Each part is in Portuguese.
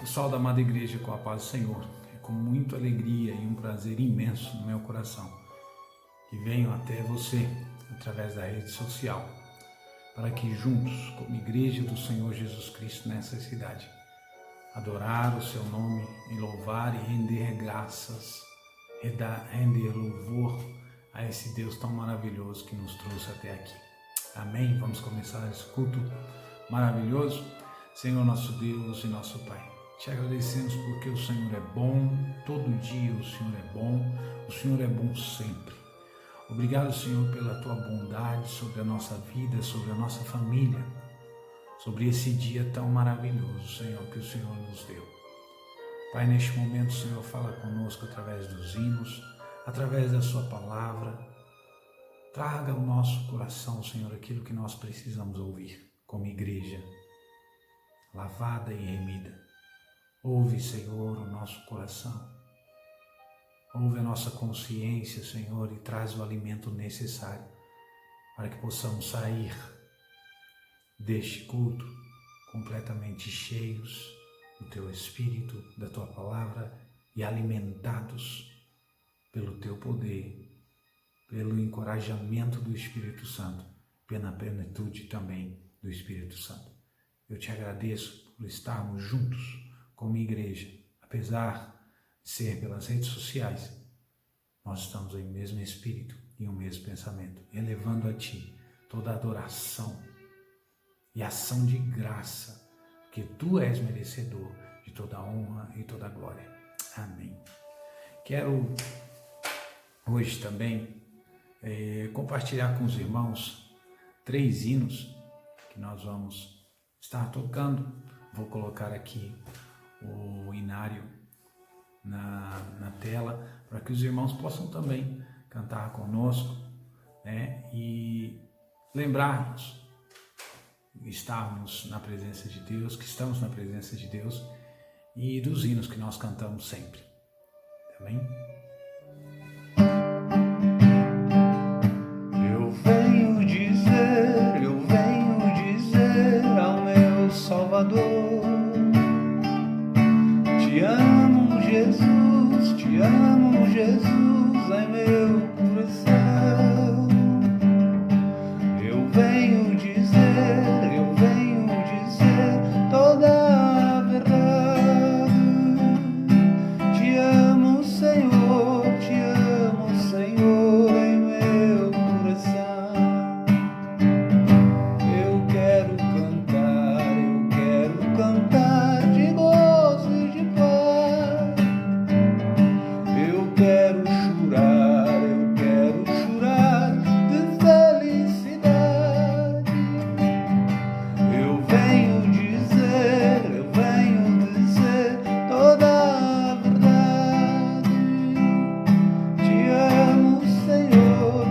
Pessoal da amada igreja, com a paz do Senhor, é com muita alegria e um prazer imenso no meu coração que venho até você através da rede social, para que juntos, como igreja do Senhor Jesus Cristo nessa cidade, adorar o seu nome e louvar e render graças, render louvor a esse Deus tão maravilhoso que nos trouxe até aqui. Amém? Vamos começar esse culto maravilhoso. Senhor nosso Deus e nosso Pai, te agradecemos porque o Senhor é bom, todo dia o Senhor é bom sempre. Obrigado, Senhor, pela tua bondade sobre a nossa vida, sobre a nossa família, sobre esse dia tão maravilhoso, Senhor, que o Senhor nos deu. Pai, neste momento, o Senhor fala conosco através dos hinos, através da sua palavra. Traga ao nosso coração, Senhor, aquilo que nós precisamos ouvir como igreja, lavada e remida. Ouve, Senhor, o nosso coração. Ouve a nossa consciência, Senhor, e traz o alimento necessário para que possamos sair deste culto completamente cheios do Teu Espírito, da Tua Palavra e alimentados pelo Teu poder, pelo encorajamento do Espírito Santo, pela plenitude também do Espírito Santo. Eu te agradeço por estarmos juntos como igreja, apesar de ser pelas redes sociais, nós estamos em mesmo espírito e o mesmo pensamento, elevando a Ti toda a adoração e ação de graça, porque Tu és merecedor de toda a honra e toda a glória. Amém. Quero hoje também compartilhar com os irmãos 3 hinos que nós vamos estar tocando. Vou colocar aqui o inário na tela, para que os irmãos possam também cantar conosco, né? E lembrarmos que estamos na presença de Deus e dos hinos que nós cantamos sempre. Amém? Eu venho dizer ao meu Salvador: te amo, Jesus, ai meu coração. Eu venho dizer toda a verdade. Te amo, Senhor, em meu coração. Eu quero cantar de gozo e de paz. Eu quero chorar de felicidade. Eu venho dizer toda a verdade. Te amo, Senhor,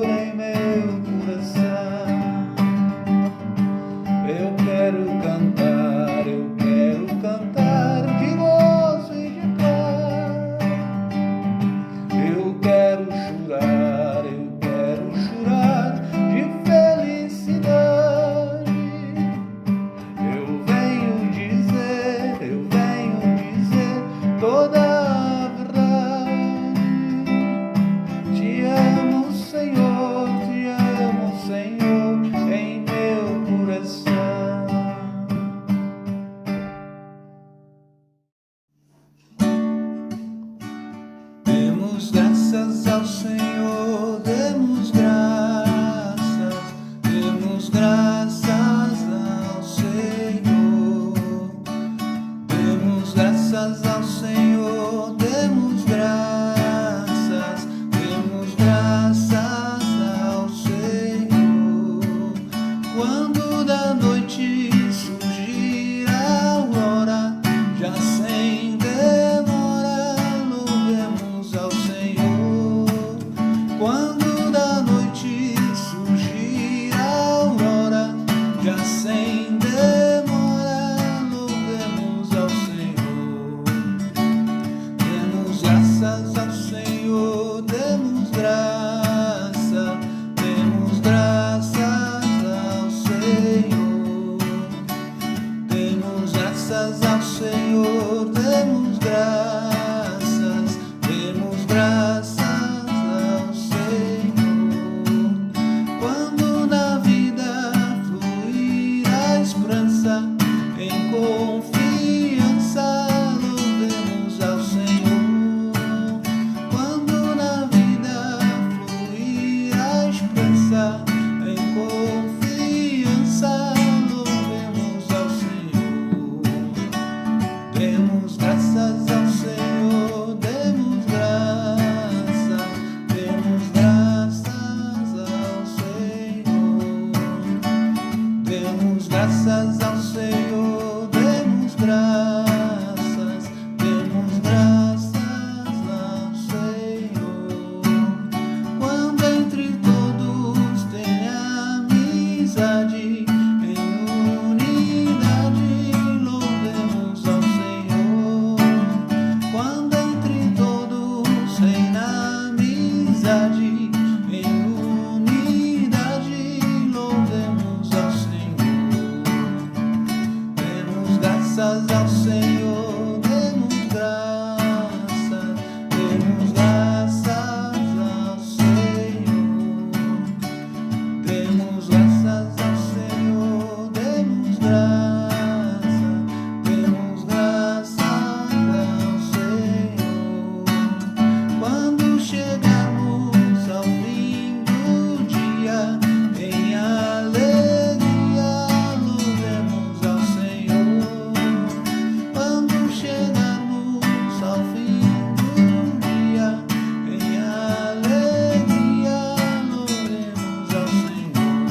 em meu coração. Eu quero cantar de gozo e de paz. Eu quero chorar de felicidade. Eu venho dizer toda a verdade. Te amo, Senhor, em meu coração. Demos graças ao Senhor, demos graças ao Senhor. Demos graças ao Senhor, demos graças ao Senhor. Quando da noite surgir a aurora, já sem demora, louvemos ao Senhor. Quando da noite surgir a aurora, já sem demora, louvemos ao Senhor. Demos graças ao Senhor, demos graças ao Senhor. Demos graças Demos graças ao Senhor, demos graças ao Senhor. Quando entre todos tem amizade, em unidade, louvemos ao Senhor. Quando entre todos reina amizade, em unidade, louvemos ao Senhor. Demos graças ao Senhor, demos graças ao Senhor. Demos graças ao Senhor, demos graças ao Senhor. Quando chegamos ao fim do dia, em alegria, louvemos ao Senhor. Quando chegamos ao fim do dia, em alegria, louvemos ao Senhor.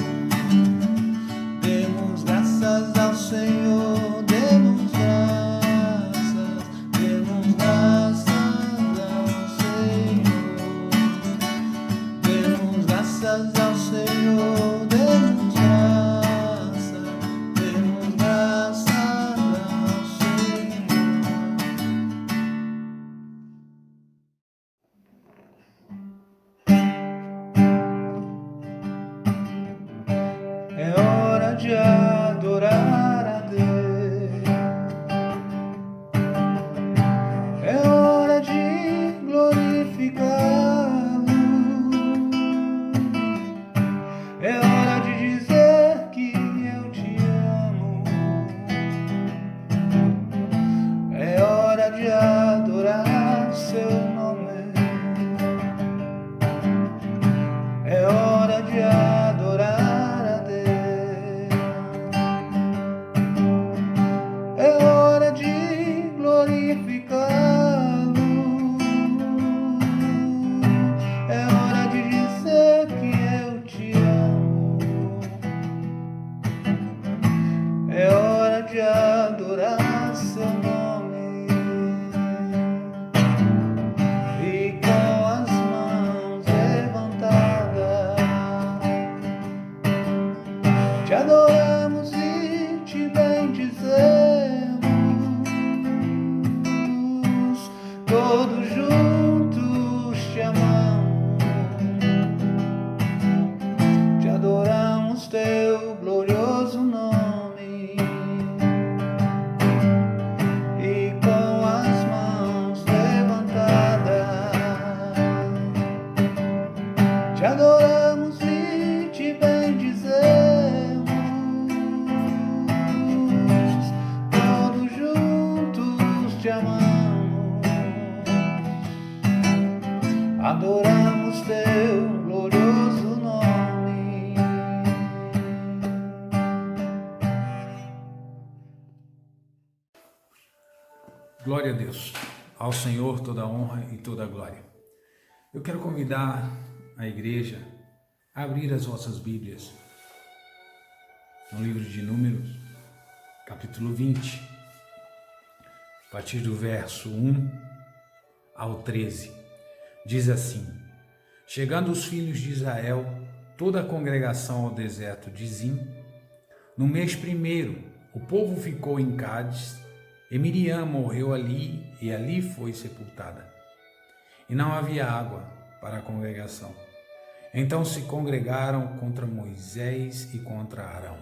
Demos graças ao Senhor, demos graças ao Senhor. Demos graças ao Senhor, demos graças ao Senhor. É hora de adorar a Deus, é hora de glorificá-lo, é hora de dizer que eu te amo, é hora de adorar seu nome, é hora de adorar a Deus, é hora de glorificá-lo, é hora de dizer que eu te amo, é hora de adorar seu nome. E com as mãos levantadas te adoramos e te bendizemos, todos juntos te amamos, te adoramos teu glorioso nome. E com as mãos levantadas te adoramos e te bendizemos, todos juntos te amamos, adoramos teu glorioso nome. Glória a Deus, ao Senhor toda a honra e toda a glória. Eu quero convidar a igreja a abrir as vossas Bíblias no livro de Números, capítulo 20, a partir do verso 1 ao 13. Diz assim: Chegando os filhos de Israel, toda a congregação ao deserto de Zim, no mês primeiro, o povo ficou em Cádiz, e Miriam morreu ali, e ali foi sepultada. E não havia água para a congregação. Então se congregaram contra Moisés e contra Arão.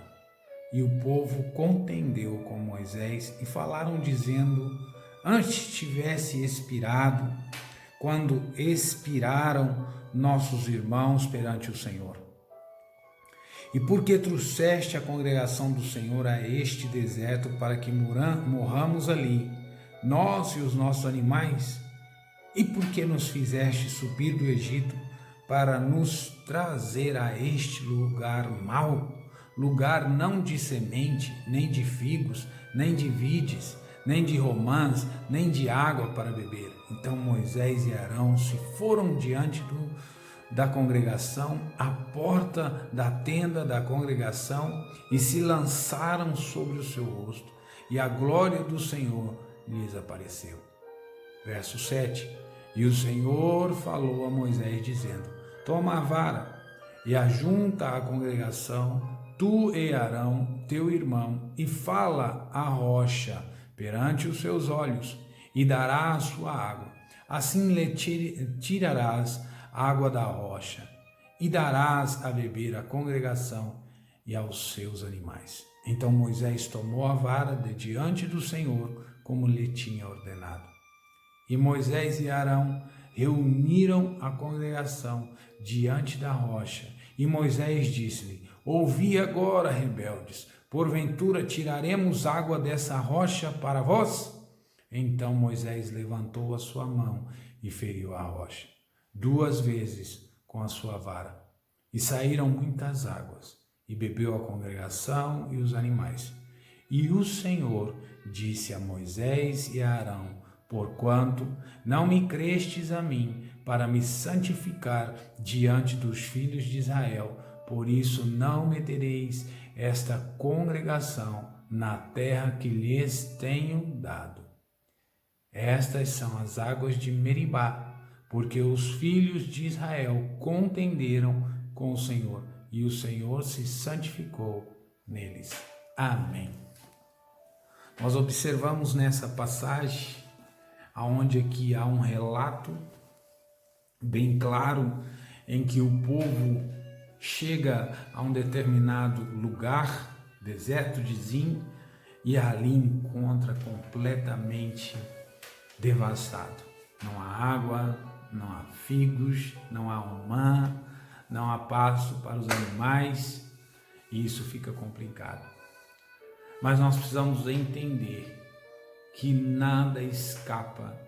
E o povo contendeu com Moisés e falaram dizendo: Antes tivesse expirado, quando expiraram nossos irmãos perante o Senhor. E porque trouxeste a congregação do Senhor a este deserto para que morramos ali, nós e os nossos animais? E porque nos fizeste subir do Egito para nos trazer a este lugar mau, lugar não de semente, nem de figos, nem de vides, nem de romãs, nem de água para beber? Então Moisés e Arão se foram diante da congregação, à porta da tenda da congregação, e se lançaram sobre o seu rosto, e a glória do Senhor lhes apareceu. Verso 7. E o Senhor falou a Moisés, dizendo: toma a vara e ajunta a congregação, tu e Arão, teu irmão, e fala à rocha perante os seus olhos, e dará a sua água. Assim lhe tirarás água da rocha, e darás a beber à congregação e aos seus animais. Então Moisés tomou a vara de diante do Senhor, como lhe tinha ordenado. E Moisés e Arão reuniram a congregação diante da rocha. E Moisés disse-lhe: ouvi agora, rebeldes, porventura tiraremos água dessa rocha para vós? Então Moisés levantou a sua mão e feriu a rocha 2 vezes com a sua vara, e saíram muitas águas, e bebeu a congregação e os animais. E o Senhor disse a Moisés e a Arão: porquanto não me crestes a mim para me santificar diante dos filhos de Israel, por isso não metereis esta congregação na terra que lhes tenho dado. Estas são as águas de Meribá, porque os filhos de Israel contenderam com o Senhor, e o Senhor se santificou neles. Amém. Nós observamos nessa passagem, aonde aqui há um relato bem claro, em que o povo chega a um determinado lugar, deserto de Zim, e ali encontra completamente devastado. Não há água, não há figos, não há umã, não há pasto para os animais, e isso fica complicado. Mas nós precisamos entender que nada escapa,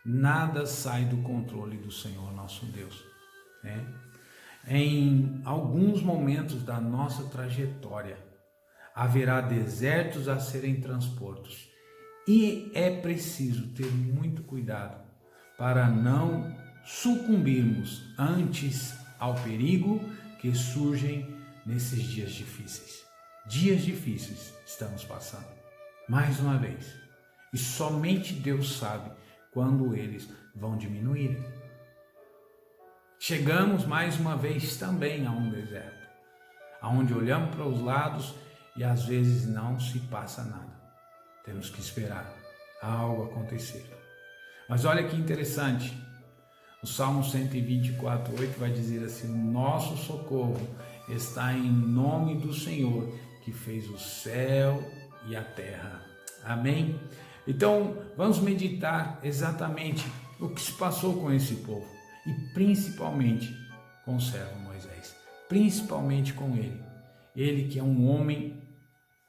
nada sai do controle do Senhor nosso Deus, né? Em alguns momentos da nossa trajetória, haverá desertos a serem transpostos, e é preciso ter muito cuidado para não sucumbirmos antes ao perigo que surgem nesses dias difíceis. Dias difíceis estamos passando, mais uma vez, e somente Deus sabe quando eles vão diminuir. Chegamos mais uma vez também a um deserto, onde olhamos para os lados e às vezes não se passa nada. Temos que esperar algo acontecer. Mas olha que interessante, o Salmo 124:8 vai dizer assim: nosso socorro está em nome do Senhor, que fez o céu e a terra. Amém? Então, vamos meditar exatamente o que se passou com esse povo, e principalmente com o servo Moisés, principalmente com ele que é um homem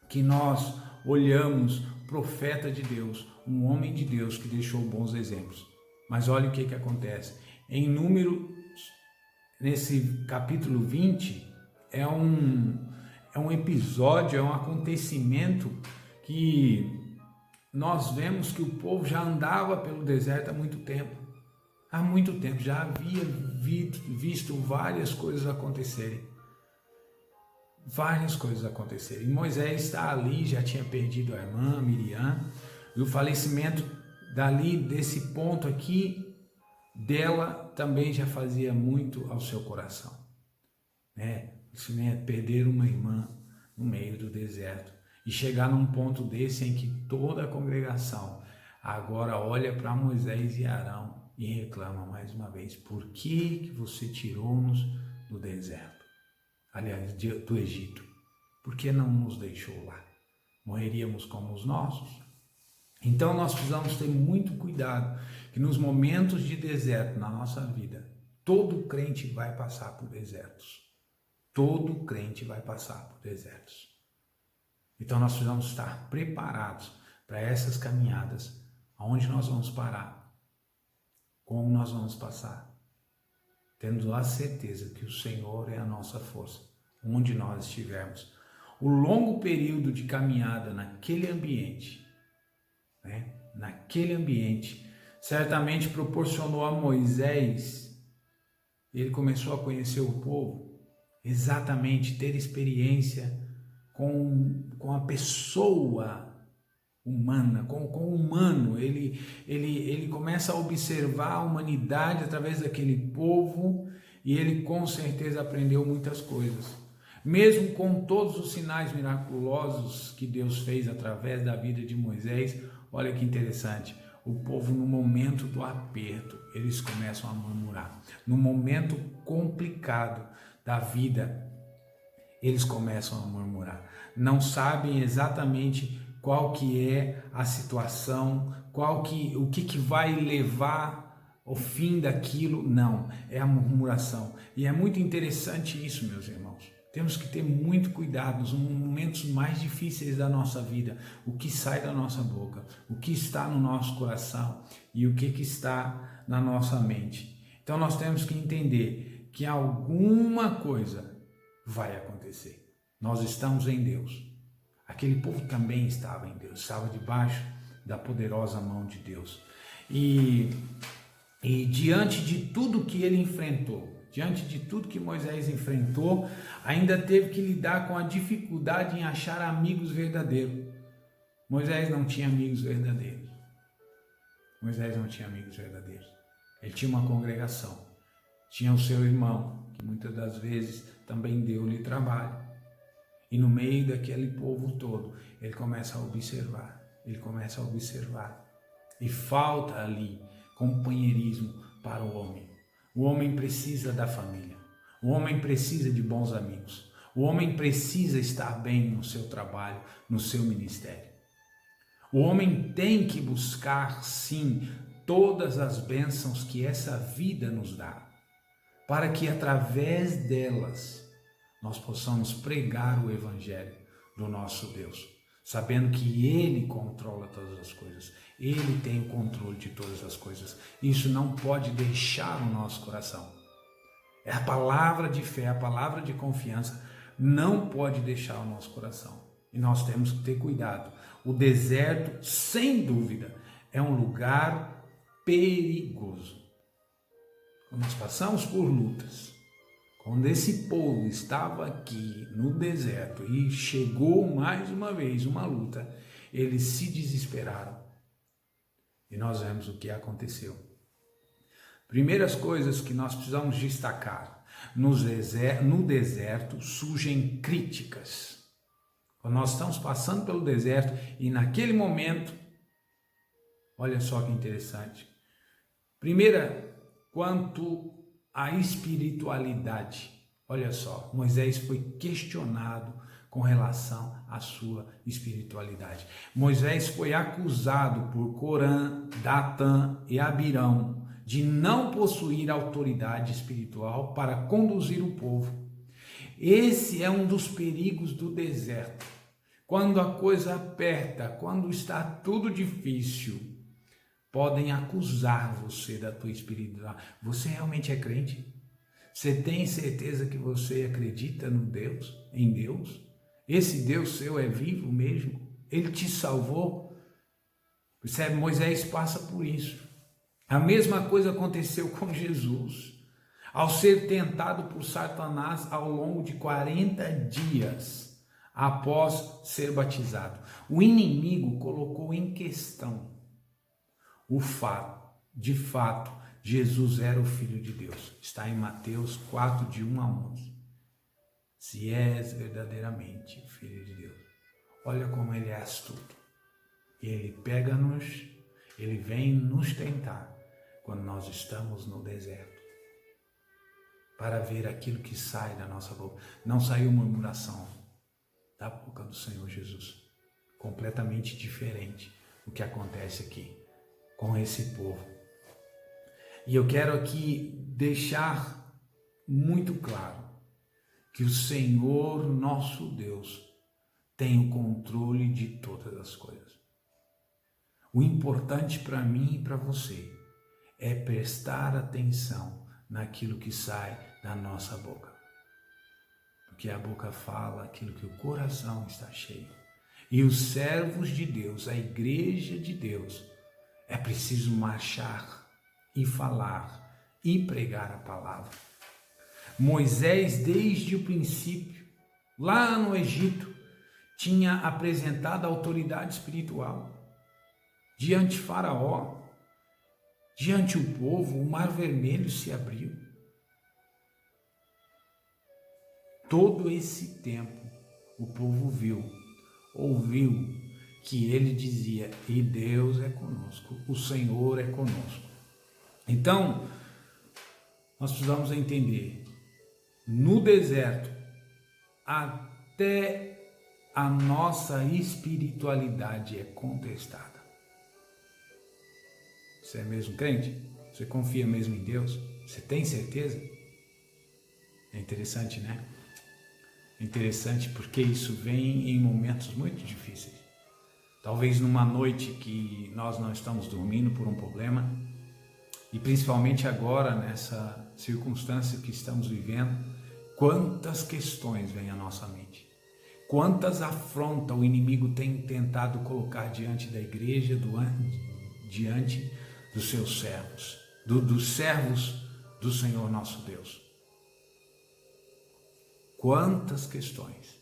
que nós olhamos, profeta de Deus, um homem de Deus que deixou bons exemplos. Mas olha o que acontece. Em Números, nesse capítulo 20, é um episódio, é um acontecimento que nós vemos que o povo já andava pelo deserto há muito tempo. Há muito tempo, já havia visto várias coisas acontecerem. Várias coisas acontecerem. E Moisés está ali, já tinha perdido a irmã Miriam, e o falecimento dali, desse ponto aqui, dela também já fazia muito ao seu coração, né? Perder uma irmã no meio do deserto e chegar num ponto desse em que toda a congregação agora olha para Moisés e Arão e reclama mais uma vez: por que você tirou-nos do deserto? Aliás, do Egito. Por que não nos deixou lá? Morreríamos como os nossos? Então nós precisamos ter muito cuidado, que nos momentos de deserto na nossa vida, todo crente vai passar por desertos. Todo crente vai passar por desertos. Então nós precisamos estar preparados para essas caminhadas, aonde nós vamos parar, como nós vamos passar, tendo a certeza que o Senhor é a nossa força, onde nós estivermos. O longo período de caminhada naquele ambiente, certamente proporcionou a Moisés Ele começou a conhecer o povo, exatamente ter experiência com a pessoa humana, com o humano. Ele começa a observar a humanidade através daquele povo e ele com certeza aprendeu muitas coisas. Mesmo com todos os sinais miraculosos que Deus fez através da vida de Moisés, olha que interessante, o povo no momento do aperto, eles começam a murmurar. No momento complicado da vida, eles começam a murmurar. Não sabem exatamente qual que é a situação, o que vai levar ao fim daquilo. Não, é a murmuração. E é muito interessante isso, meus irmãos. Temos que ter muito cuidado nos momentos mais difíceis da nossa vida, o que sai da nossa boca, o que está no nosso coração e o que está na nossa mente. Então nós temos que entender que alguma coisa vai acontecer. Nós estamos em Deus. Aquele povo também estava em Deus, estava debaixo da poderosa mão de Deus. E diante de tudo que ele enfrentou, diante de tudo que Moisés enfrentou, ainda teve que lidar com a dificuldade em achar amigos verdadeiros. Moisés não tinha amigos verdadeiros. Moisés não tinha amigos verdadeiros. Ele tinha uma congregação, tinha o seu irmão, que muitas das vezes também deu-lhe trabalho. E no meio daquele povo todo, ele começa a observar, E falta ali companheirismo para o homem. O homem precisa da família. O homem precisa de bons amigos. O homem precisa estar bem no seu trabalho, no seu ministério. O homem tem que buscar, sim, todas as bênçãos que essa vida nos dá, para que através delas nós possamos pregar o evangelho do nosso Deus, sabendo que Ele controla todas as coisas, Ele tem o controle de todas as coisas. Isso não pode deixar o nosso coração. É a palavra de fé, a palavra de confiança, não pode deixar o nosso coração. E nós temos que ter cuidado. O deserto, sem dúvida, é um lugar perigoso. Quando nós passamos por lutas, quando esse povo estava aqui no deserto e chegou mais uma vez uma luta, eles se desesperaram. E nós vemos o que aconteceu. Primeiras coisas que nós precisamos destacar. No deserto surgem críticas. Quando nós estamos passando pelo deserto e naquele momento, olha só que interessante. Primeira, quanto à espiritualidade. Olha só, Moisés foi questionado com relação à sua espiritualidade. Moisés foi acusado por Corã, Datã e Abirão de não possuir autoridade espiritual para conduzir o povo. Esse é um dos perigos do deserto. Quando a coisa aperta, quando está tudo difícil, podem acusar você da tua espiritualidade. Você realmente é crente? Você tem certeza que você acredita no Deus, em Deus? Esse Deus seu é vivo mesmo? Ele te salvou? Percebe? Moisés passa por isso. A mesma coisa aconteceu com Jesus. Ao ser tentado por Satanás ao longo de 40 dias após ser batizado, o inimigo colocou em questão o fato, de fato, Jesus era o Filho de Deus. Está em Mateus 4, de 1 a 11. Se és verdadeiramente o Filho de Deus. Olha como ele é astuto. Ele pega-nos, ele vem nos tentar quando nós estamos no deserto, para ver aquilo que sai da nossa boca. Não saiu murmuração da boca do Senhor Jesus. Completamente diferente do que acontece aqui com esse povo. E eu quero aqui deixar muito claro que o Senhor, nosso Deus, tem o controle de todas as coisas. O importante para mim e para você é prestar atenção naquilo que sai da nossa boca. Porque a boca fala aquilo que o coração está cheio. E os servos de Deus, a igreja de Deus, é preciso marchar e falar e pregar a palavra. Moisés, desde o princípio, lá no Egito, tinha apresentado a autoridade espiritual diante de Faraó, diante do povo. O Mar Vermelho se abriu. Todo esse tempo o povo ouviu que ele dizia: e Deus é conosco, o Senhor é conosco. Então, nós precisamos entender, no deserto, até a nossa espiritualidade é contestada. Você é mesmo crente? Você confia mesmo em Deus? Você tem certeza? É interessante, né? É interessante porque isso vem em momentos muito difíceis. Talvez numa noite que nós não estamos dormindo por um problema, e principalmente agora, nessa circunstância que estamos vivendo, quantas questões vêm à nossa mente. Quantas afrontas o inimigo tem tentado colocar diante da igreja, diante dos seus servos, dos servos do Senhor nosso Deus. Quantas questões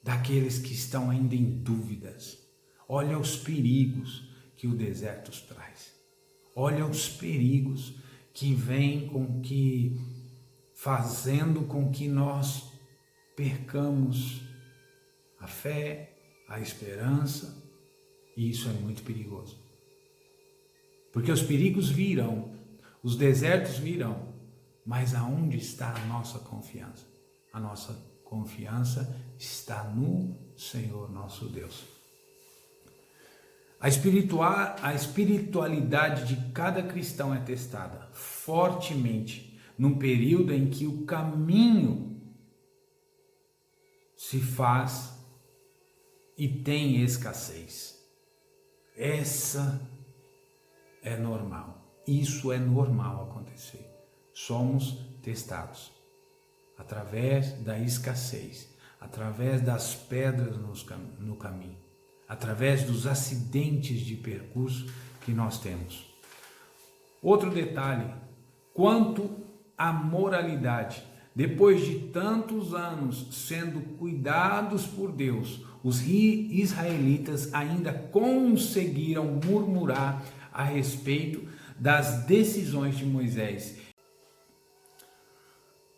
daqueles que estão ainda em dúvidas. Olha os perigos que o deserto traz. Olha os perigos que vêm fazendo com que nós percamos a fé, a esperança, e isso é muito perigoso. Porque os perigos virão, os desertos virão, mas aonde está a nossa confiança? A nossa confiança está no Senhor nosso Deus. A espiritualidade de cada cristão é testada fortemente num período em que o caminho se faz e tem escassez. Essa é normal. Isso é normal acontecer. Somos testados através da escassez, através das pedras no caminho, através dos acidentes de percurso que nós temos. Outro detalhe, quanto à moralidade, depois de tantos anos sendo cuidados por Deus, os israelitas ainda conseguiram murmurar a respeito das decisões de Moisés.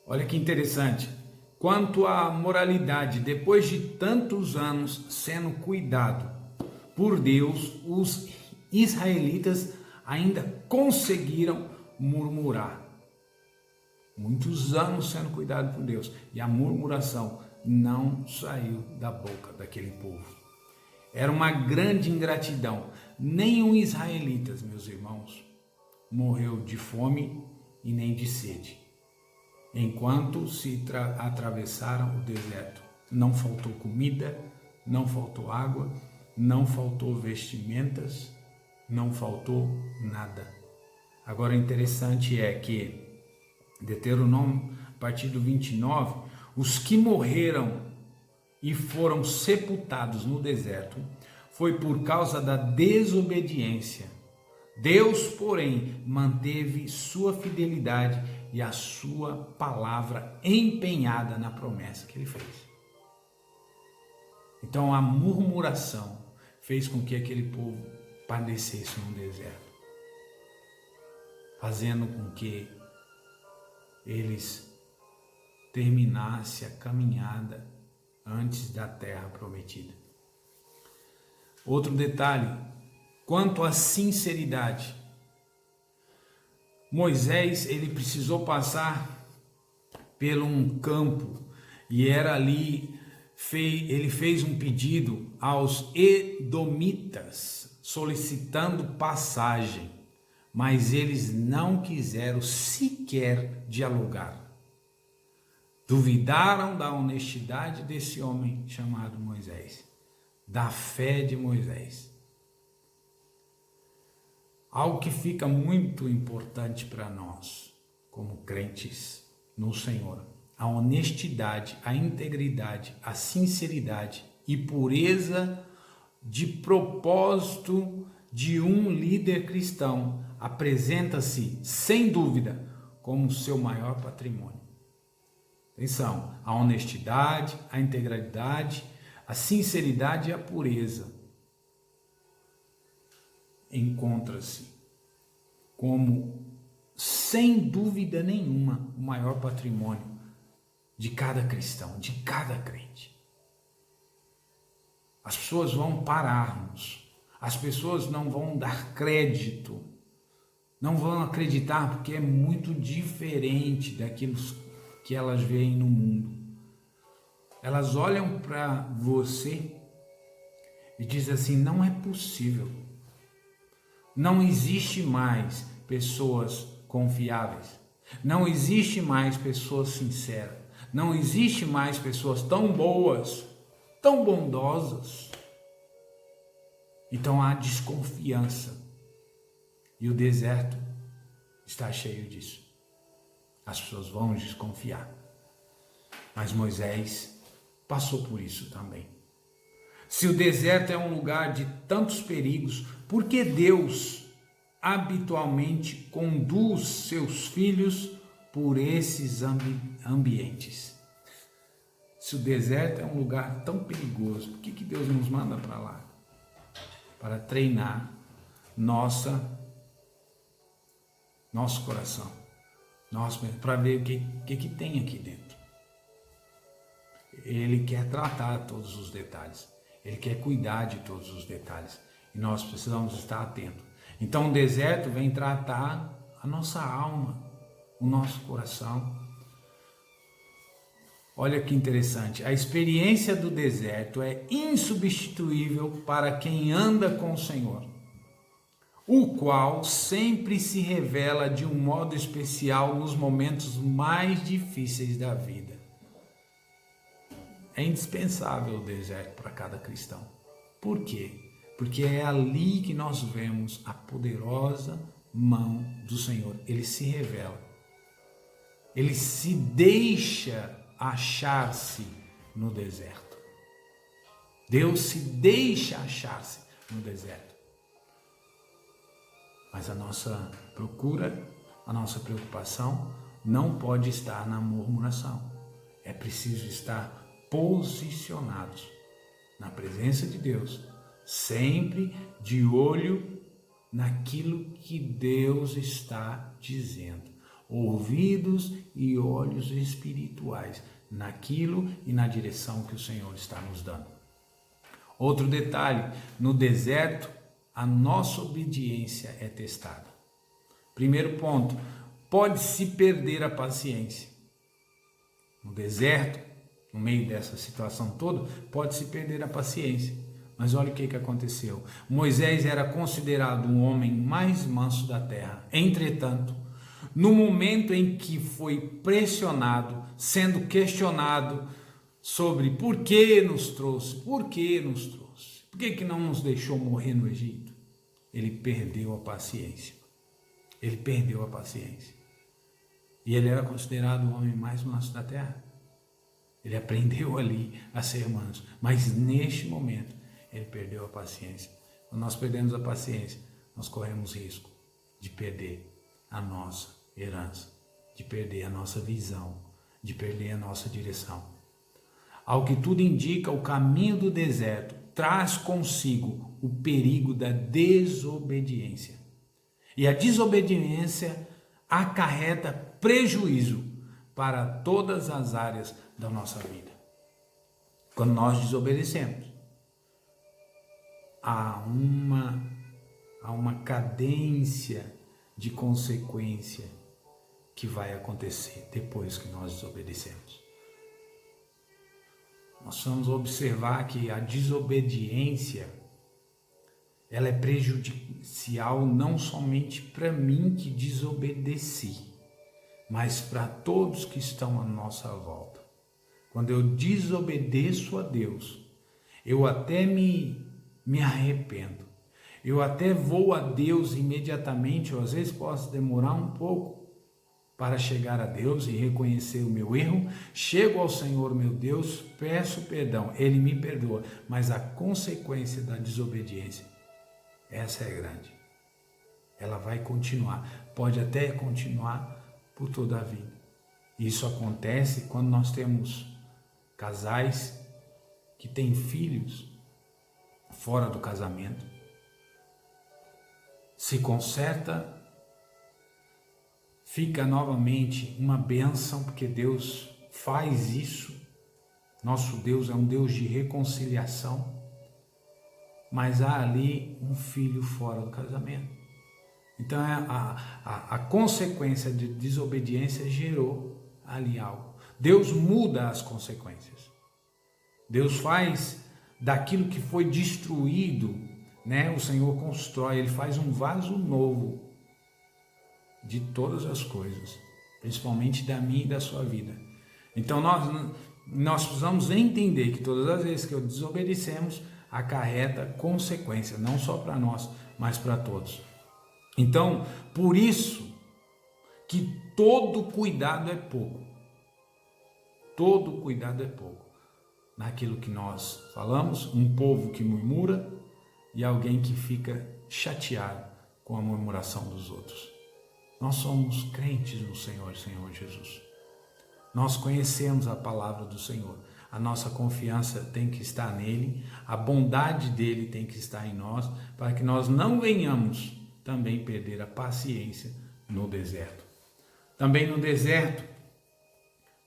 Olha que interessante. Quanto à moralidade, depois de tantos anos sendo cuidado por Deus, os israelitas ainda conseguiram murmurar. Muitos anos sendo cuidado por Deus, e a murmuração não saiu da boca daquele povo. Era uma grande ingratidão. Nenhum israelita, meus irmãos, morreu de fome e nem de sede, enquanto se atravessaram o deserto. Não faltou comida, não faltou água, não faltou vestimentas, não faltou nada. Agora, o interessante é que, Deuteronômio, a partir do 29, os que morreram e foram sepultados no deserto foi por causa da desobediência. Deus, porém, manteve sua fidelidade e a sua palavra empenhada na promessa que ele fez. Então a murmuração fez com que aquele povo padecesse no deserto, fazendo com que eles terminassem a caminhada antes da terra prometida. Outro detalhe, quanto à sinceridade, Moisés, ele precisou passar por um campo, e era ali, ele fez um pedido aos edomitas, solicitando passagem, mas eles não quiseram sequer dialogar. Duvidaram da honestidade desse homem chamado Moisés, da fé de Moisés. Algo que fica muito importante para nós, como crentes no Senhor: a honestidade, a integridade, a sinceridade e pureza de propósito de um líder cristão apresenta-se, sem dúvida, como seu maior patrimônio. Atenção, a honestidade, a integralidade, a sinceridade e a pureza encontra-se como, sem dúvida nenhuma, o maior patrimônio de cada cristão, de cada crente. As pessoas vão parar-nos, as pessoas não vão dar crédito, não vão acreditar, porque é muito diferente daquilo que elas veem no mundo. Elas olham para você e dizem assim: não é possível, não existe mais pessoas confiáveis, não existe mais pessoas sinceras, não existe mais pessoas tão boas, tão bondosas. Então há desconfiança, e o deserto está cheio disso. As pessoas vão desconfiar, mas Moisés passou por isso também. Se o deserto é um lugar de tantos perigos, por que Deus habitualmente conduz seus filhos por esses ambientes? Se o deserto é um lugar tão perigoso, por que Deus nos manda para lá? Para treinar nosso coração, para ver o que tem aqui dentro. Ele quer tratar todos os detalhes, ele quer cuidar de todos os detalhes, e nós precisamos estar atentos. Então o deserto vem tratar a nossa alma, o nosso coração. Olha que interessante, a experiência do deserto é insubstituível para quem anda com o Senhor, o qual sempre se revela de um modo especial nos momentos mais difíceis da vida. É indispensável o deserto para cada cristão. Por quê? Porque é ali que nós vemos a poderosa mão do Senhor. Ele se revela. Ele se deixa achar-se no deserto. Deus se deixa achar-se no deserto. Mas a nossa procura, a nossa preocupação não pode estar na murmuração. É preciso estar posicionados na presença de Deus, sempre de olho naquilo que Deus está dizendo, ouvidos e olhos espirituais naquilo e na direção que o Senhor está nos dando. Outro detalhe, no deserto a nossa obediência é testada. Primeiro ponto, pode-se perder a paciência. No deserto, no meio dessa situação toda, pode-se perder a paciência. Mas olha o que aconteceu. Moisés era considerado um homem mais manso da terra. Entretanto, no momento em que foi pressionado, sendo questionado sobre por que nos trouxe, por que não nos deixou morrer no Egito, ele perdeu a paciência. Ele perdeu a paciência. E ele era considerado o homem mais manso da terra. Ele aprendeu ali a ser manso, mas neste momento ele perdeu a paciência. Quando nós perdemos a paciência, nós corremos risco de perder a nossa herança, de perder a nossa visão, de perder a nossa direção. Ao que tudo indica, o caminho do deserto traz consigo o perigo da desobediência. E a desobediência acarreta prejuízo para todas as áreas da nossa vida. Quando nós desobedecemos, há uma cadência de consequência que vai acontecer depois que nós desobedecemos. Nós vamos observar que a desobediência, ela é prejudicial não somente para mim que desobedeci, mas para todos que estão à nossa volta. Quando eu desobedeço a Deus, eu até me arrependo, eu até vou a Deus imediatamente, ou às vezes posso demorar um pouco para chegar a Deus e reconhecer o meu erro. Chego ao Senhor meu Deus, peço perdão, Ele me perdoa, mas a consequência da desobediência, essa é grande. Ela vai continuar, pode até continuar por toda a vida. Isso acontece quando nós temos casais que têm filhos fora do casamento, se conserta, fica novamente uma bênção, porque Deus faz isso. Nosso Deus é um Deus de reconciliação, mas há ali um filho fora do casamento. Então a consequência de desobediência gerou ali algo. Deus muda as consequências. Deus faz daquilo que foi destruído, né? O Senhor constrói, Ele faz um vaso novo de todas as coisas, principalmente da minha e da sua vida. Então nós precisamos entender que todas as vezes que desobedecemos, acarreta consequência, não só para nós, mas para todos. Então, por isso que todo cuidado é pouco. Todo cuidado é pouco. Naquilo que nós falamos, um povo que murmura e alguém que fica chateado com a murmuração dos outros. Nós somos crentes no Senhor Jesus. Nós conhecemos a palavra do Senhor. A nossa confiança tem que estar nele, a bondade dele tem que estar em nós, para que nós não venhamos também perder a paciência no deserto. Também no deserto,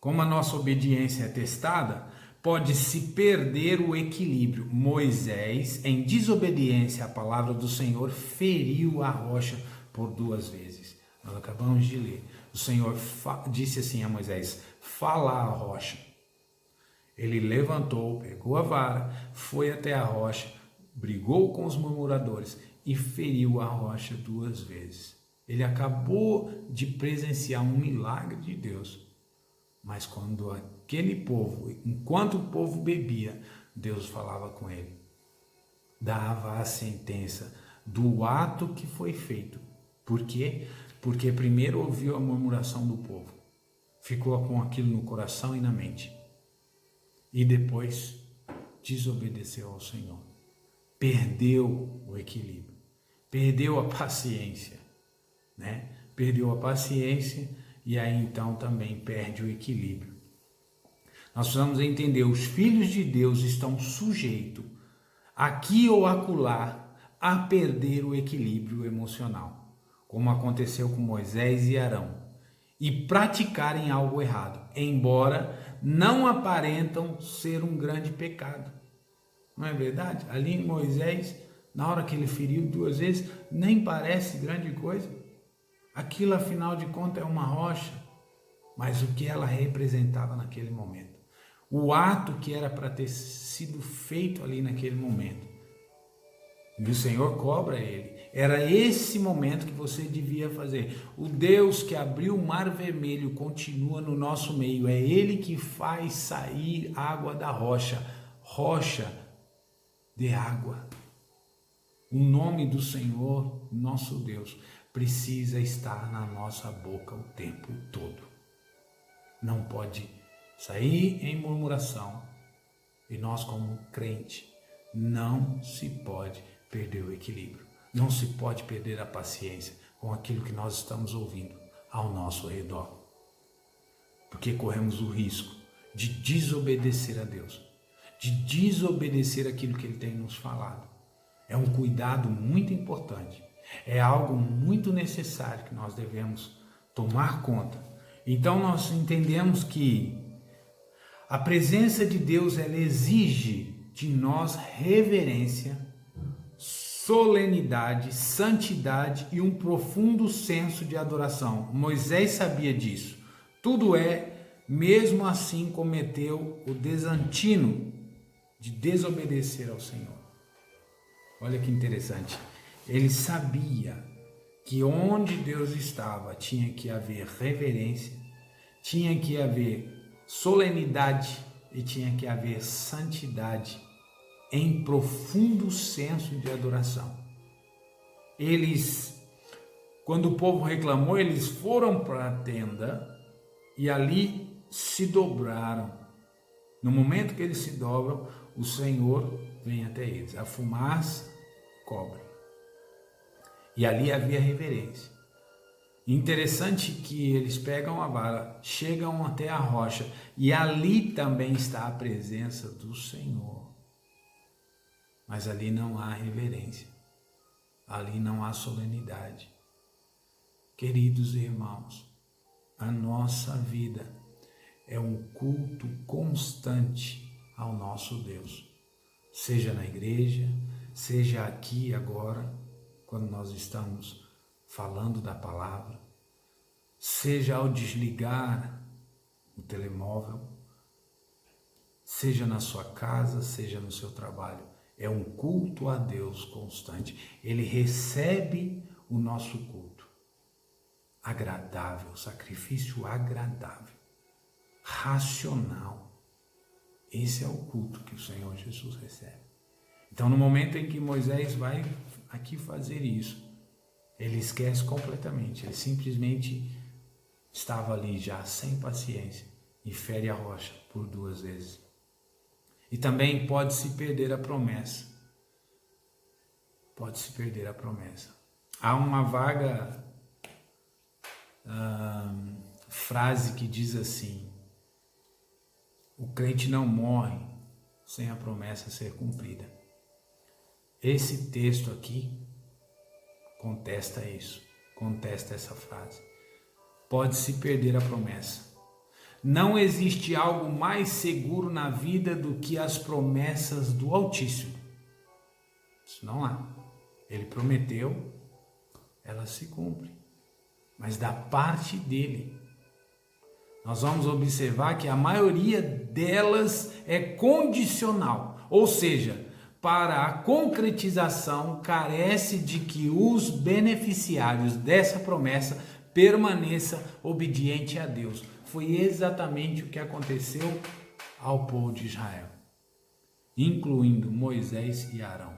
como a nossa obediência é testada, pode-se perder o equilíbrio. Moisés, em desobediência à palavra do Senhor, feriu a rocha por 2 vezes. Nós acabamos de ler. O Senhor disse assim a Moisés: fala à rocha. Ele levantou, pegou a vara, foi até a rocha, brigou com os murmuradores e feriu a rocha 2 vezes. Ele acabou de presenciar um milagre de Deus. Mas quando aquele povo, enquanto o povo bebia, Deus falava com ele. Dava a sentença do ato que foi feito. Por quê? Porque primeiro ouviu a murmuração do povo. Ficou com aquilo no coração e na mente. E depois desobedeceu ao Senhor. Perdeu o equilíbrio. Perdeu a paciência, né? Perdeu a paciência e aí então também perde o equilíbrio. Nós precisamos entender, os filhos de Deus estão sujeitos, aqui ou acolá, a perder o equilíbrio emocional, como aconteceu com Moisés e Arão, e praticarem algo errado, embora não aparentam ser um grande pecado. Não é verdade? Ali em Moisés, na hora que ele feriu 2 vezes, nem parece grande coisa. Aquilo, afinal de contas, é uma rocha, mas o que ela representava naquele momento. O ato que era para ter sido feito ali naquele momento. E o Senhor cobra ele. Era esse momento que você devia fazer. O Deus que abriu o mar vermelho continua no nosso meio. É Ele que faz sair água da rocha. Rocha de água. O nome do Senhor, nosso Deus, precisa estar na nossa boca o tempo todo. Não pode sair em murmuração. E nós, como crente, não se pode perder o equilíbrio. Não se pode perder a paciência com aquilo que nós estamos ouvindo ao nosso redor. Porque corremos o risco de desobedecer a Deus, de desobedecer aquilo que Ele tem nos falado. É um cuidado muito importante, é algo muito necessário que nós devemos tomar conta. Então nós entendemos que a presença de Deus, ela exige de nós reverência, solenidade, santidade e um profundo senso de adoração. Moisés sabia disso. Tudo mesmo assim cometeu o desatino de desobedecer ao Senhor. Olha que interessante. Ele sabia que onde Deus estava tinha que haver reverência, tinha que haver solenidade e tinha que haver santidade em profundo senso de adoração. Quando o povo reclamou, eles foram para a tenda e ali se dobraram. No momento que eles se dobram, o Senhor vem até eles. A fumaça cobre. E ali havia reverência. Interessante que eles pegam a vara, chegam até a rocha e ali também está a presença do Senhor. Mas ali não há reverência, ali não há solenidade. Queridos irmãos, a nossa vida é um culto constante ao nosso Deus, seja na igreja, seja aqui agora, quando nós estamos falando da palavra, seja ao desligar o telemóvel, seja na sua casa, seja no seu trabalho. É um culto a Deus constante. Ele recebe o nosso culto. Agradável, sacrifício agradável, racional. Esse é o culto que o Senhor Jesus recebe. Então, no momento em que Moisés vai aqui fazer isso, ele esquece completamente, ele simplesmente estava ali já sem paciência e fere a rocha por 2 vezes. E também pode-se perder a promessa. Pode-se perder a promessa. Há uma vaga frase que diz assim: o crente não morre sem a promessa ser cumprida. Esse texto aqui contesta isso, contesta essa frase. Pode-se perder a promessa. Não existe algo mais seguro na vida do que as promessas do Altíssimo. Isso não há. Ele prometeu, ela se cumpre. Mas da parte dele, nós vamos observar que a maioria delas é condicional, ou seja, para a concretização carece de que os beneficiários dessa promessa permaneçam obedientes a Deus. Foi exatamente o que aconteceu ao povo de Israel, incluindo Moisés e Arão.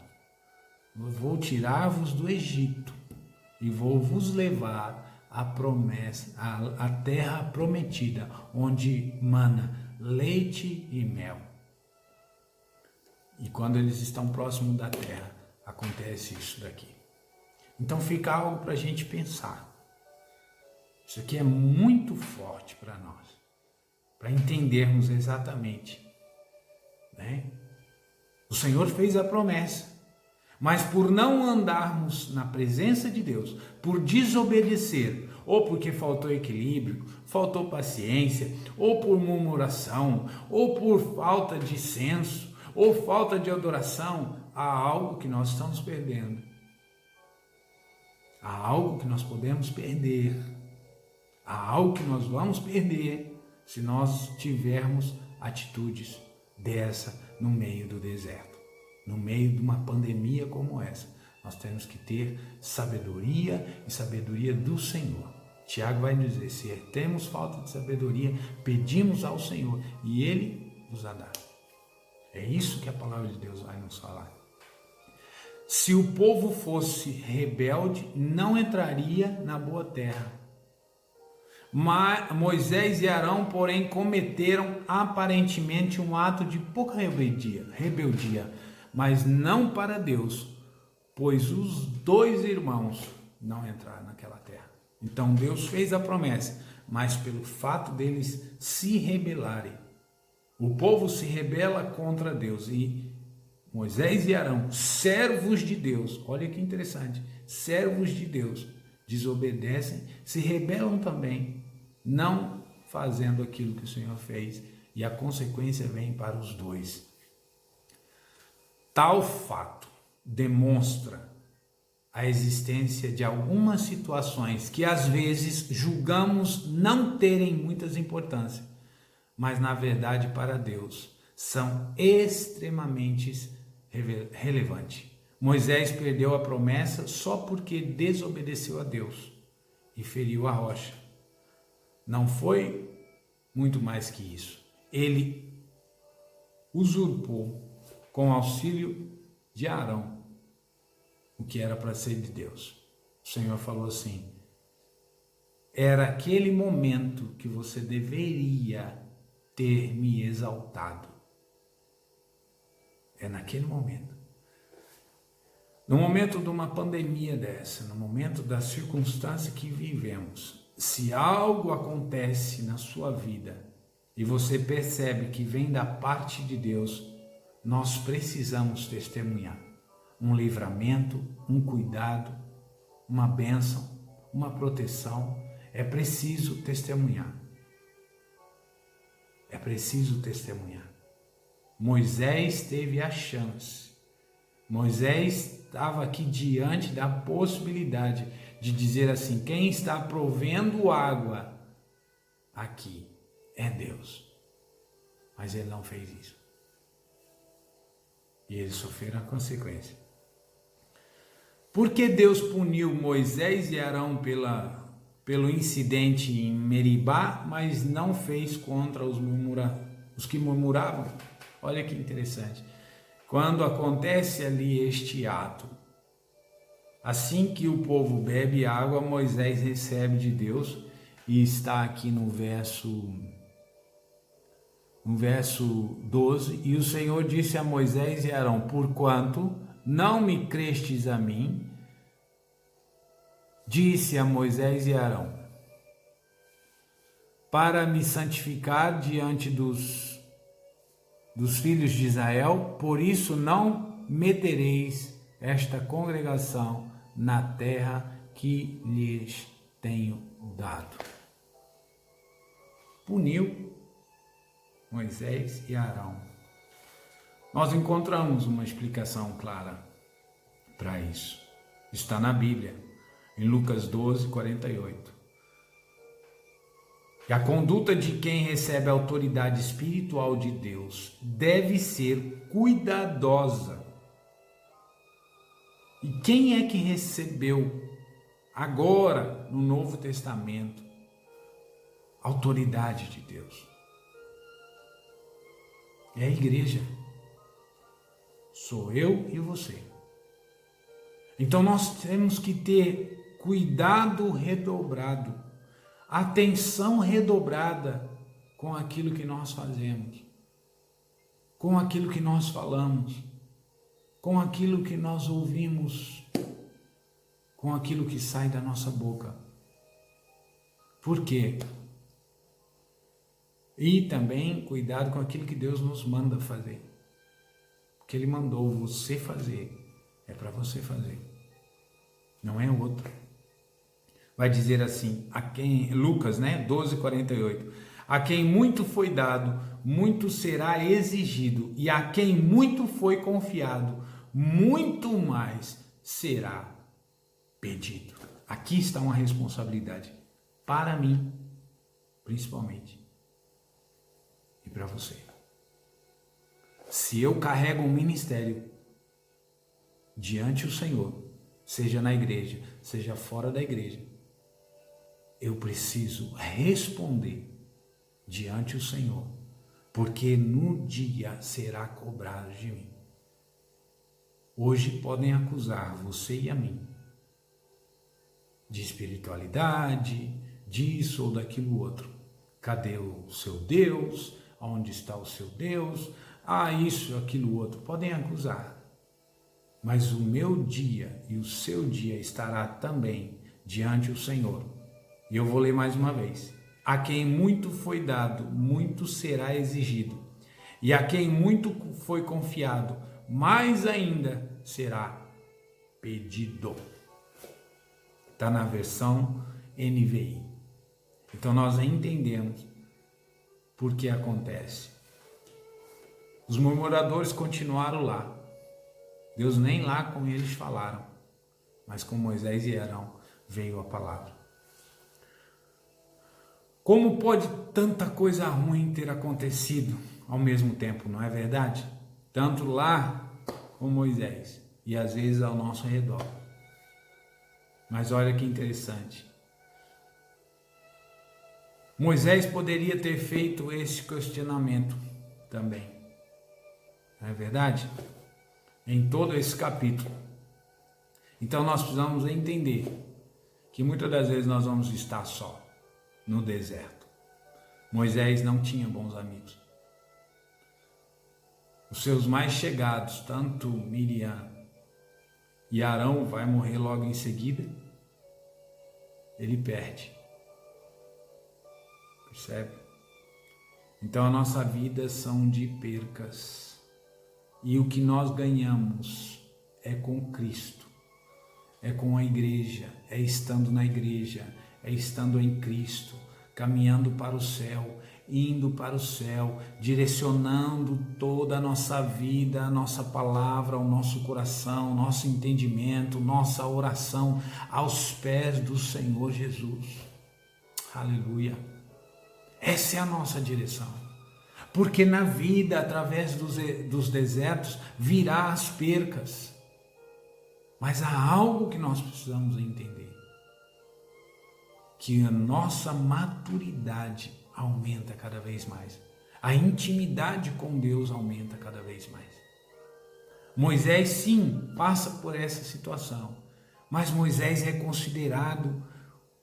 Eu vou tirar-vos do Egito e vou vos levar à promessa, à terra prometida, onde mana leite e mel. E quando eles estão próximos da terra, acontece isso daqui. Então fica algo para a gente pensar. Isso aqui é muito forte para nós, para entendermos exatamente, né? O Senhor fez a promessa, mas por não andarmos na presença de Deus, por desobedecer, ou porque faltou equilíbrio, faltou paciência, ou por murmuração, ou por falta de senso, ou falta de adoração, há algo que nós estamos perdendo. Há algo que nós podemos perder. Há algo que nós vamos perder se nós tivermos atitudes dessa no meio do deserto, no meio de uma pandemia como essa. Nós temos que ter sabedoria e sabedoria do Senhor. Tiago vai dizer: se temos falta de sabedoria, pedimos ao Senhor e Ele nos a dá. É isso que a palavra de Deus vai nos falar. Se o povo fosse rebelde, não entraria na boa terra. Mas Moisés e Arão, porém, cometeram aparentemente um ato de pouca rebeldia, mas não para Deus, pois os 2 irmãos não entraram naquela terra. Então Deus fez a promessa, mas pelo fato deles se rebelarem, o povo se rebela contra Deus e Moisés e Arão, servos de Deus, olha que interessante, servos de Deus, desobedecem, se rebelam também, não fazendo aquilo que o Senhor fez, e a consequência vem para os 2. Tal fato demonstra a existência de algumas situações que às vezes julgamos não terem muitas importância, mas na verdade para Deus são extremamente relevantes. Moisés perdeu a promessa só porque desobedeceu a Deus e feriu a rocha. Não foi muito mais que isso. Ele usurpou, com auxílio de Arão, o que era para ser de Deus. O Senhor falou assim: era aquele momento que você deveria ter me exaltado. É naquele momento. No momento de uma pandemia dessa, no momento da circunstância que vivemos, se algo acontece na sua vida e você percebe que vem da parte de Deus, nós precisamos testemunhar um livramento, um cuidado, uma bênção, uma proteção. É preciso testemunhar. É preciso testemunhar. Moisés teve a chance. Moisés estava aqui diante da possibilidade de dizer assim: quem está provendo água aqui é Deus. Mas ele não fez isso. E ele sofreu a consequência. Por que Deus puniu Moisés e Arão pelo incidente em Meribá, mas não fez contra os que murmuravam? Olha que interessante. Quando acontece ali este ato, assim que o povo bebe água, Moisés recebe de Deus, e está aqui no verso 12, e o Senhor disse a Moisés e Arão: porquanto não me crestes a mim, disse a Moisés e Arão, para me santificar diante dos filhos de Israel, por isso não metereis esta congregação na terra que lhes tenho dado. Puniu Moisés e Arão. Nós encontramos uma explicação clara para isso. Está na Bíblia, em Lucas 12, 48. E a conduta de quem recebe a autoridade espiritual de Deus deve ser cuidadosa. E quem é que recebeu agora no Novo Testamento a autoridade de Deus? É a igreja. Sou eu e você. Então nós temos que ter cuidado redobrado, atenção redobrada com aquilo que nós fazemos, com aquilo que nós falamos, com aquilo que nós ouvimos, com aquilo que sai da nossa boca. Por quê? E também cuidado com aquilo que Deus nos manda fazer. O que Ele mandou você fazer é para você fazer, não é outro. Vai dizer assim, Lucas 12, 48. A quem muito foi dado, muito será exigido, e a quem muito foi confiado, muito mais será pedido. Aqui está uma responsabilidade para mim, principalmente, e para você. Se eu carrego um ministério diante do Senhor, seja na igreja, seja fora da igreja, eu preciso responder diante do Senhor, porque no dia será cobrado de mim. Hoje podem acusar você e a mim de espiritualidade, disso ou daquilo outro. Cadê o seu Deus? Onde está o seu Deus? Isso, aquilo outro. Podem acusar. Mas o meu dia e o seu dia estará também diante do Senhor. E eu vou ler mais uma vez. A quem muito foi dado, muito será exigido. E a quem muito foi confiado, mais ainda será pedido. Está na versão NVI. Então nós entendemos por que acontece. Os murmuradores continuaram lá. Deus nem lá com eles falaram. Mas com Moisés e Arão veio a palavra. Como pode tanta coisa ruim ter acontecido ao mesmo tempo, não é verdade? Tanto lá com Moisés e às vezes ao nosso redor. Mas olha que interessante. Moisés poderia ter feito esse questionamento também. Não é verdade? Em todo esse capítulo. Então nós precisamos entender que muitas das vezes nós vamos estar só no deserto. Moisés não tinha bons amigos. Os seus mais chegados, tanto Miriam e Arão vai morrer logo em seguida, ele perde. Percebe? Então a nossa vida são de percas. E o que nós ganhamos é com Cristo, é com a igreja, é estando na igreja, é estando em Cristo, caminhando para o céu, indo para o céu, direcionando toda a nossa vida, a nossa palavra, o nosso coração, nosso entendimento, nossa oração aos pés do Senhor Jesus. Aleluia! Essa é a nossa direção. Porque na vida, através dos desertos, virá as percas. Mas há algo que nós precisamos entender. Que a nossa maturidade aumenta cada vez mais. A intimidade com Deus aumenta cada vez mais. Moisés, sim, passa por essa situação. Mas Moisés é considerado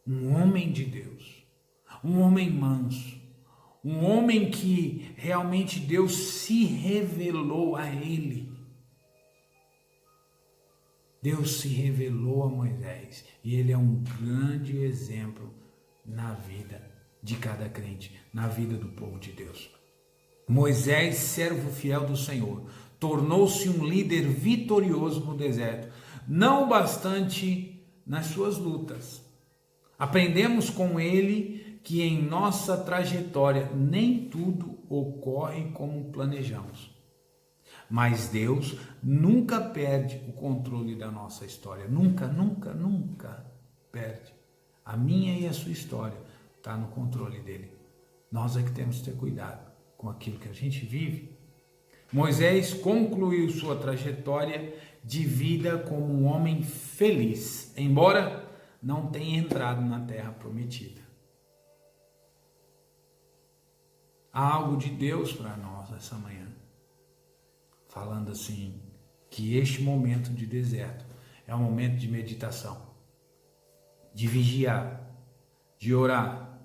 um homem de Deus. Um homem manso. Um homem que realmente Deus se revelou a ele. Deus se revelou a Moisés e ele é um grande exemplo na vida de cada crente, na vida do povo de Deus. Moisés, servo fiel do Senhor, tornou-se um líder vitorioso no deserto, não bastante nas suas lutas. Aprendemos com ele que em nossa trajetória nem tudo ocorre como planejamos. Mas Deus nunca perde o controle da nossa história. Nunca, nunca, nunca perde. A minha e a sua história está no controle dele. Nós é que temos que ter cuidado com aquilo que a gente vive. Moisés concluiu sua trajetória de vida como um homem feliz, embora não tenha entrado na terra prometida. Há algo de Deus para nós essa manhã. Falando assim, que este momento de deserto é um momento de meditação, de vigiar, de orar.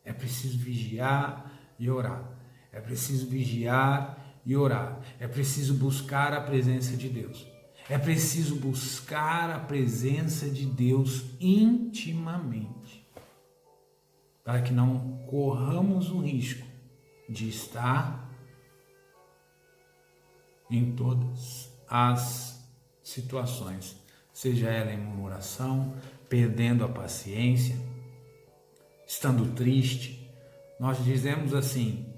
É preciso vigiar e orar. É preciso vigiar e orar. É preciso buscar a presença de Deus. É preciso buscar a presença de Deus intimamente, para que não corramos o risco de estar em todas as situações, seja ela em murmuração, perdendo a paciência, estando triste. Nós dizemos assim,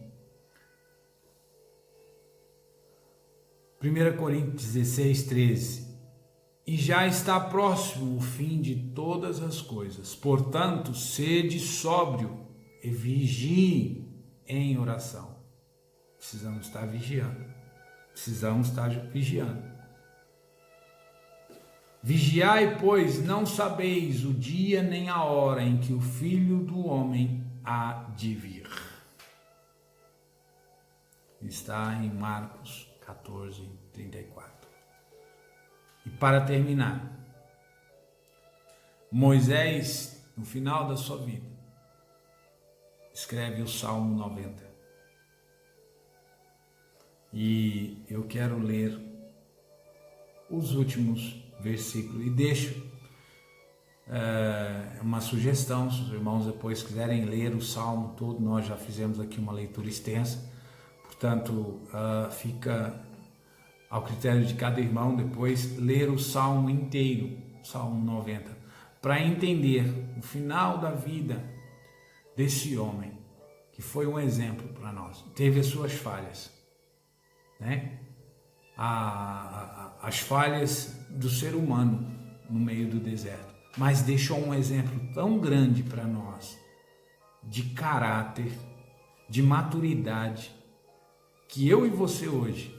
1 Coríntios 16, 13, e já está próximo o fim de todas as coisas, portanto, sede sóbrio e vigie em oração. Precisamos estar vigiando. Precisamos estar vigiando. Vigiai, pois, não sabeis o dia nem a hora em que o Filho do Homem há de vir. Está em Marcos 14, 34. E para terminar, Moisés, no final da sua vida, escreve o Salmo 90. E eu quero ler os últimos versículos e deixo uma sugestão, se os irmãos depois quiserem ler o Salmo todo, nós já fizemos aqui uma leitura extensa, portanto fica ao critério de cada irmão depois ler o Salmo inteiro, Salmo 90, para entender o final da vida desse homem, que foi um exemplo para nós, teve as suas falhas, né? As falhas do ser humano no meio do deserto, mas deixou um exemplo tão grande para nós de caráter, de maturidade, que eu e você hoje,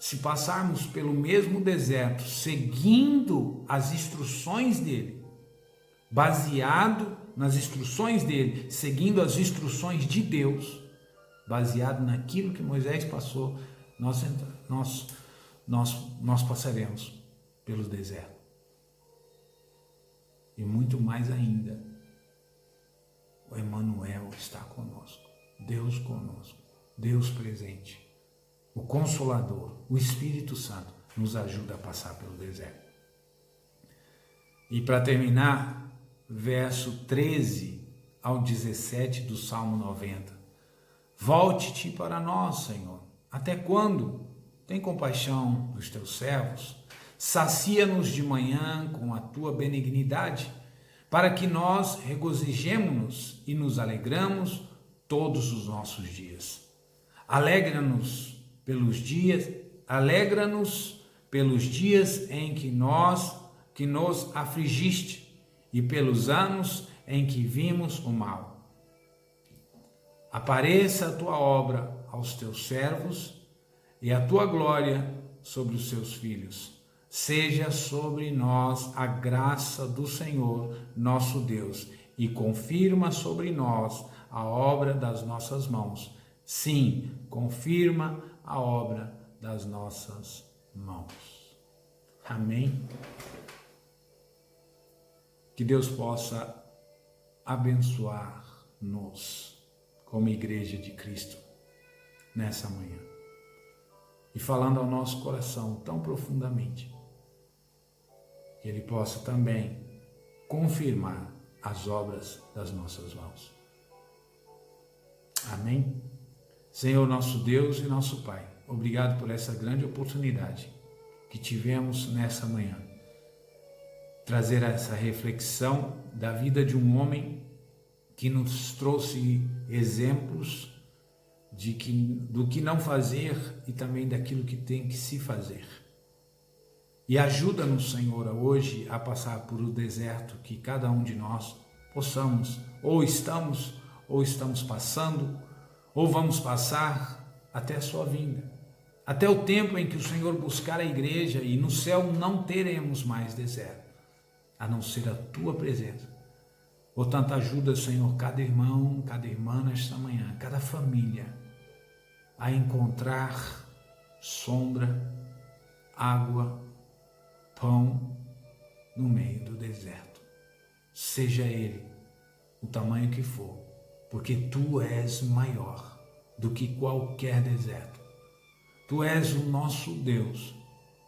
se passarmos pelo mesmo deserto, seguindo as instruções dele, baseado nas instruções dele, seguindo as instruções de Deus, baseado naquilo que Moisés passou, nós passaremos pelo deserto. E muito mais ainda, o Emmanuel está conosco, Deus presente, o Consolador, o Espírito Santo nos ajuda a passar pelo deserto. E para terminar, verso 13 ao 17 do Salmo 90. Volte-te para nós, Senhor. Até quando? Tem compaixão dos teus servos. Sacia-nos de manhã com a tua benignidade, para que nós regozijemo-nos e nos alegramos todos os nossos dias. Alegra-nos pelos dias em que nos afligiste e pelos anos em que vimos o mal. Apareça a tua obra aos teus servos e a tua glória sobre os seus filhos. Seja sobre nós a graça do Senhor, nosso Deus, e confirma sobre nós a obra das nossas mãos. Sim, confirma a obra das nossas mãos. Amém? Que Deus possa abençoar-nos como Igreja de Cristo nessa manhã. E falando ao nosso coração tão profundamente, que Ele possa também confirmar as obras das nossas mãos. Amém? Senhor, nosso Deus e nosso Pai, obrigado por essa grande oportunidade que tivemos nessa manhã. Trazer essa reflexão da vida de um homem que nos trouxe exemplos do que não fazer e também daquilo que tem que se fazer. E ajuda-nos, Senhor, hoje a passar por o deserto que cada um de nós possamos, ou estamos passando, ou vamos passar até a sua vinda. Até o tempo em que o Senhor buscar a igreja e no céu não teremos mais deserto, a não ser a tua presença. Portanto, ajuda, Senhor, cada irmão, cada irmã nesta manhã, cada família, a encontrar sombra, água, pão no meio do deserto. Seja ele o tamanho que for, porque tu és maior do que qualquer deserto. Tu és o nosso Deus,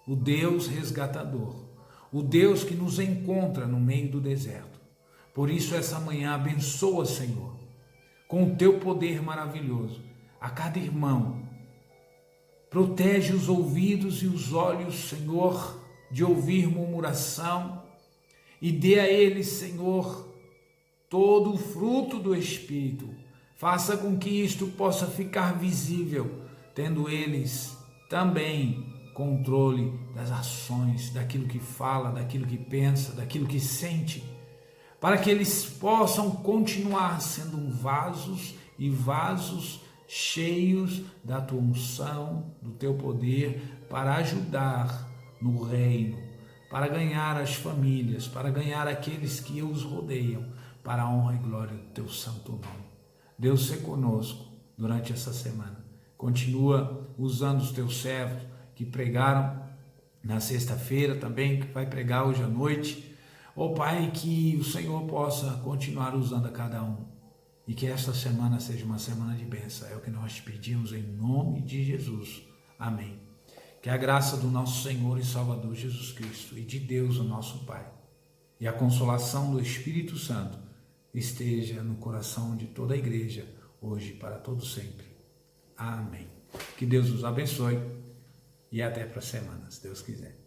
o Deus resgatador, o Deus que nos encontra no meio do deserto. Por isso, essa manhã, abençoa, Senhor, com o teu poder maravilhoso, a cada irmão. Protege os ouvidos e os olhos, Senhor, de ouvir murmuração, e dê a eles, Senhor, todo o fruto do Espírito. Faça com que isto possa ficar visível, tendo eles também controle das ações, daquilo que fala, daquilo que pensa, daquilo que sente, para que eles possam continuar sendo vasos e vasos cheios da tua unção, do teu poder, para ajudar no reino, para ganhar as famílias, para ganhar aqueles que os rodeiam, para a honra e glória do teu santo nome. Deus, seja conosco durante essa semana. Continua usando os teus servos que pregaram na sexta-feira também, que vai pregar hoje à noite. Ó Pai, que o Senhor possa continuar usando a cada um e que esta semana seja uma semana de bênção. É o que nós te pedimos em nome de Jesus. Amém. Que a graça do nosso Senhor e Salvador Jesus Cristo e de Deus, o nosso Pai, e a consolação do Espírito Santo esteja no coração de toda a igreja, hoje e para todo sempre. Amém. Que Deus os abençoe e até para a semana, se Deus quiser.